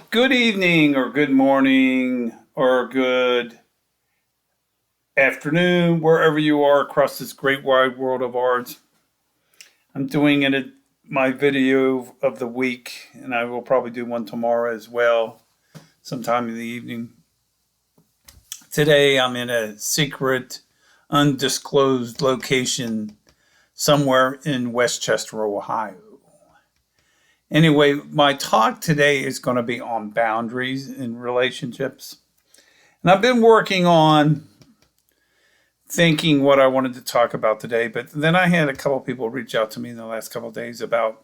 Good evening, or good morning, or good afternoon, wherever you are across this great wide world of ours. I'm doing my video of the week, and I will probably do one tomorrow as well, sometime in the evening. Today, I'm in a secret, undisclosed location somewhere in Westchester, Ohio. Anyway, my talk today is going to be on boundaries in relationships. And I've been working on thinking what I wanted to talk about today, but then I had a couple of people reach out to me in the last couple of days about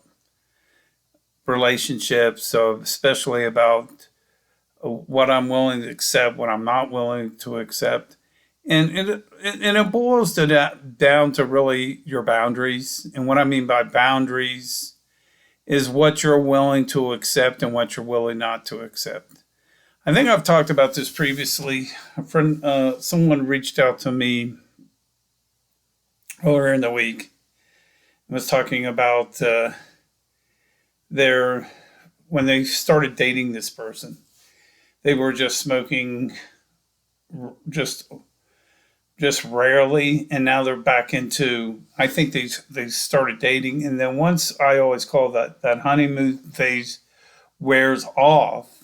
relationships, so especially about what I'm willing to accept, what I'm not willing to accept. And it boils down to really your boundaries. And what I mean by boundaries is what you're willing to accept and what you're willing not to accept. I think I've talked about this previously. Someone reached out to me earlier in the week and was talking about when they started dating this person, they were just smoking just rarely, and now they're back into. I think they started dating, and then once, I always call that honeymoon phase wears off,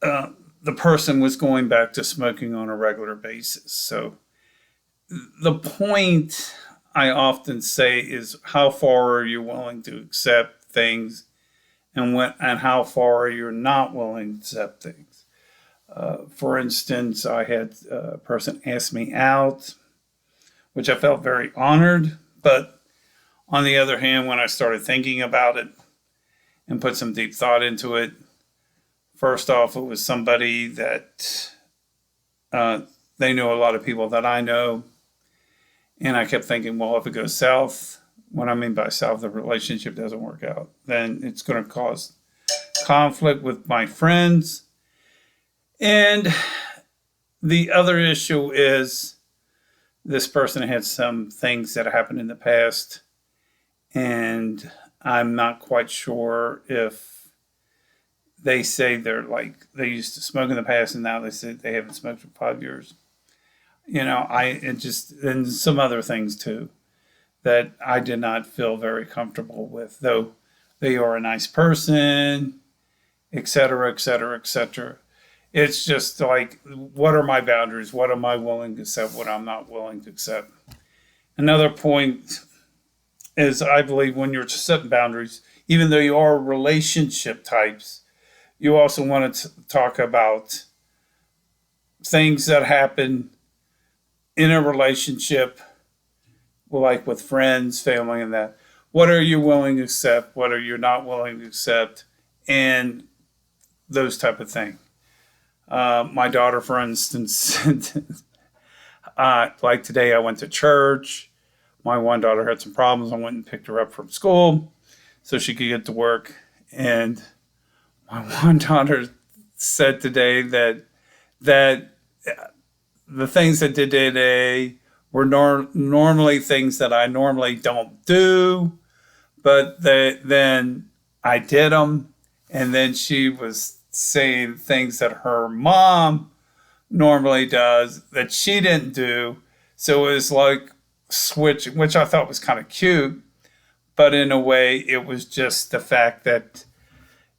the person was going back to smoking on a regular basis. So the point I often say is, how far are you willing to accept things, and how far are you not willing to accept things? For instance, I had a person ask me out, which I felt very honored. But on the other hand, when I started thinking about it and put some deep thought into it, first off, it was somebody that they know a lot of people that I know. And I kept thinking, well, if it goes south, what I mean by south, the relationship doesn't work out, then it's going to cause conflict with my friends. And the other issue is, this person had some things that happened in the past, and I'm not quite sure if they say they used to smoke in the past and now they say they haven't smoked for 5 years. And some other things too that I did not feel very comfortable with, though they are a nice person, et cetera, et cetera, et cetera. It's just like, what are my boundaries? What am I willing to accept? What I'm not willing to accept? Another point is, I believe when you're setting boundaries, even though you are relationship types, you also want to talk about things that happen in a relationship, like with friends, family, and that. What are you willing to accept? What are you not willing to accept? And those type of things. My daughter, for instance, like today, I went to church. My one daughter had some problems. I went and picked her up from school so she could get to work. And my one daughter said today that the things that did today were normally things that I normally don't do, but then I did them. And then she was saying things that her mom normally does that she didn't do. So it was like switching, which I thought was kind of cute. But in a way, it was just the fact that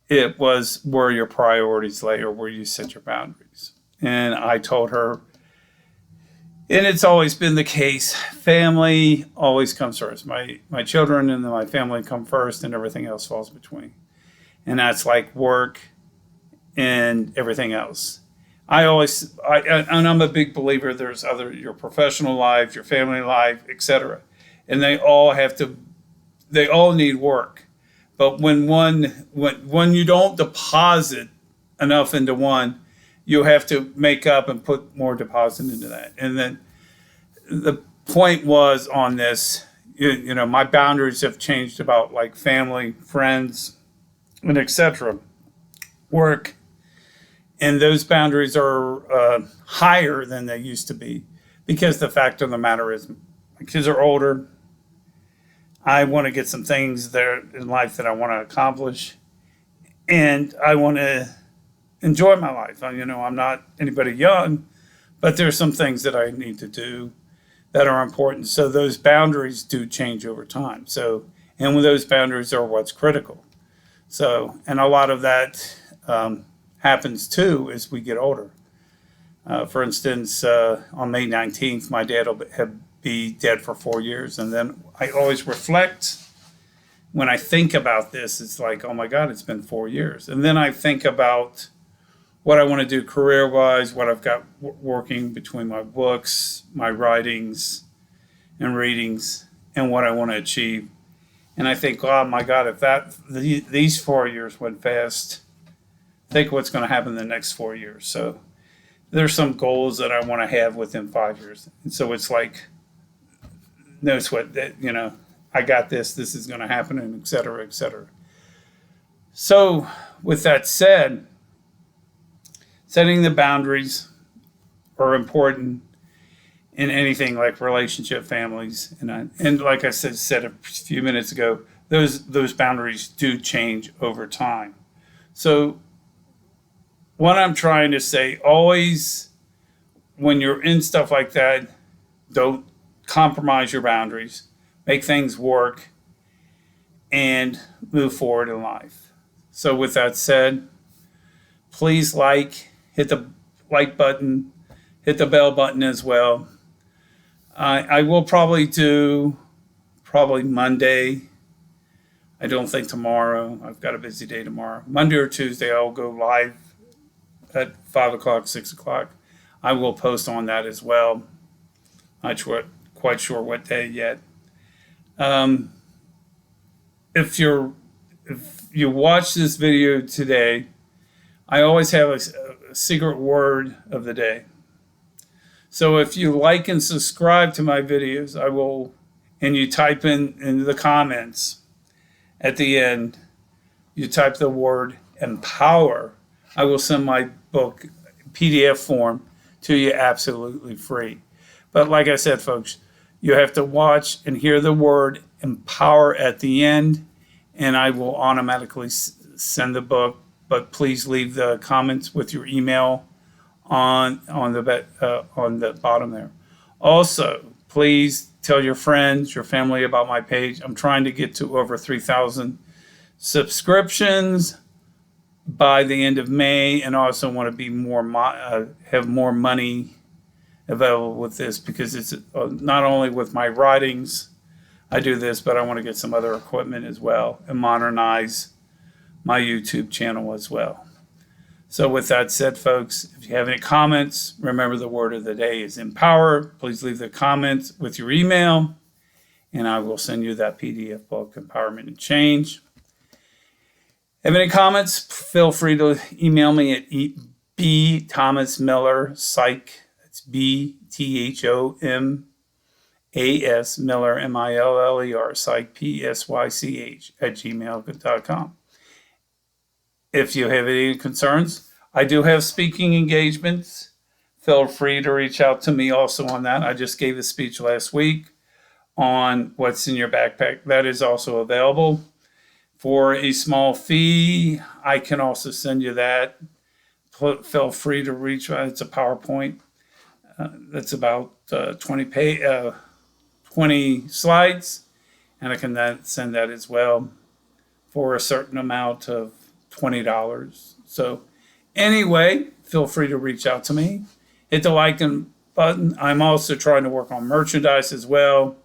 it was where your priorities lay, or where you set your boundaries. And I told her, and it's always been the case, family always comes first. My children and my family come first, and everything else falls between. And that's like work and everything else. And I'm a big believer, there's your professional life, your family life, etc. And they all need work. But when you don't deposit enough into one, you have to make up and put more deposit into that. And then the point was on this, my boundaries have changed about like family, friends, and etc. Work. And those boundaries are higher than they used to be, because the fact of the matter is, my kids are older. I want to get some things there in life that I want to accomplish. and I want to enjoy my life. I'm not anybody young, but there's some things that I need to do that are important. So those boundaries do change over time. So, and when those boundaries are what's critical. So, and a lot of that happens too as we get older. For instance, on May 19th, my dad will be dead for 4 years. And then I always reflect when I think about this. It's like, oh my God, it's been 4 years. And then I think about what I want to do career-wise, what I've got working between my books, my writings and readings, and what I want to achieve. And I think, oh my God, if these 4 years went fast, think what's going to happen in the next 4 years. So there's some goals that I want to have within 5 years. And so it's like, notice what, I got this is going to happen, and et cetera, et cetera. So with that said, setting the boundaries are important in anything like relationship, families, and like I said a few minutes ago, those boundaries do change over time. So what I'm trying to say, always when you're in stuff like that, don't compromise your boundaries, make things work, and move forward in life. So with that said, please hit the like button, hit the bell button as well. I will probably do Monday. I don't think tomorrow. I've got a busy day tomorrow. Monday or Tuesday, I'll go live at 5 o'clock, 6 o'clock. I will post on that as well. Not quite sure what day yet. If you watch this video today, I always have a secret word of the day. So if you like and subscribe to my videos, and you type in the comments at the end, you type the word empower, I will send my book PDF form to you absolutely free. But like I said, folks, you have to watch and hear the word empower at the end, and I will automatically send the book. But please leave the comments with your email on the bottom there. Also, please tell your friends, your family about my page. I'm trying to get to over 3,000 subscriptions by the end of May, and I also want to be have more money available with this, because it's not only with my writings I do this, but I want to get some other equipment as well and modernize my YouTube channel as well. So with that said, folks, if you have any comments, remember the word of the day is empower. Please leave the comments with your email, and I will send you that PDF book, Empowerment and Change. Have any comments? Feel free to email me at bthomasmiller.psych. That's BTHOMAS Miller MILLER psych PSYCH @gmail.com. If you have any concerns, I do have speaking engagements. Feel free to reach out to me also on that. I just gave a speech last week on what's in your backpack. That is also available for a small fee. I can also send you that. Feel free to reach out. It's a PowerPoint. That's about 20 slides, and I can then send that as well for a certain amount of $20. So anyway, feel free to reach out to me. Hit the like button. I'm also trying to work on merchandise as well.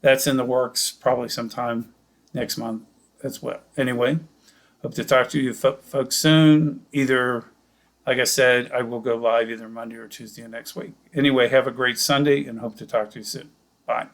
That's in the works, probably sometime next month as well. Anyway, hope to talk to you folks soon. Either, like I said, I will go live either Monday or Tuesday of next week. Anyway, have a great Sunday, and hope to talk to you soon. Bye.